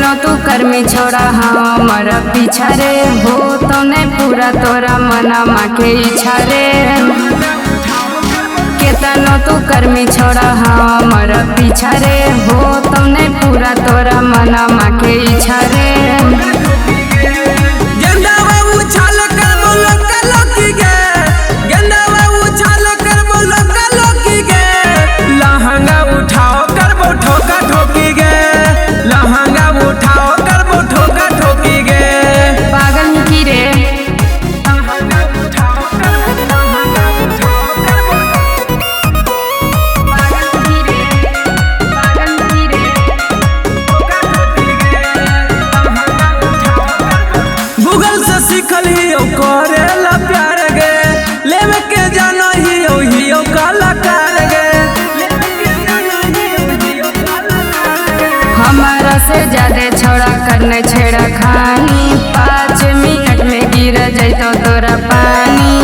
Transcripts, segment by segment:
केतनो तू कर्मी छोड़ा हमर पीछा रे हो तो नहीं पूरा तोरा मना माँ के इच्छा रे। केतनो तू कर्मी छोड़ा हमर पीछा रे हो तो नहीं पूरा तोरा मना माँ के इच्छा रे। करेला प्यार गे लेवे के जाना ही कलाकार गे। हमारा से ज्यादा छोड़ा करने छेड़ा खानी 5 मिनट में गिर जातो तोरा पानी।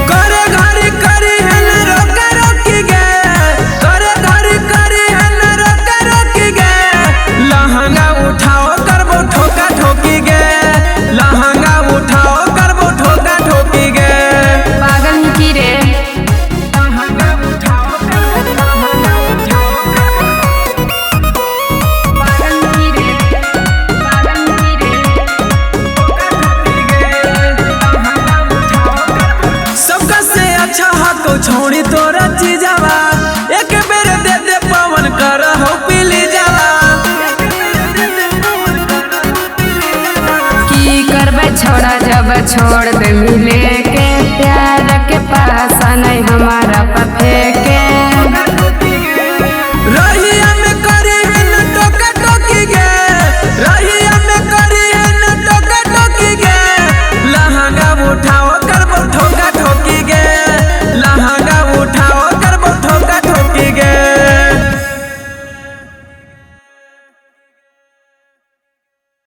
करे घरी करी है न रोका रोकी गे करे घरी करी है न रोका रोकी गे। लहंगा उठाओ करबो ठोका ठोकी गे लहंगा उठाओ करबो ठोका ठोकी गे। पागल ही की रे छोड़ी तोरा चीजावा एक बेर दे दे पवन कर हो पीली जावा। की करबे छोड़ा जब छोड़ दे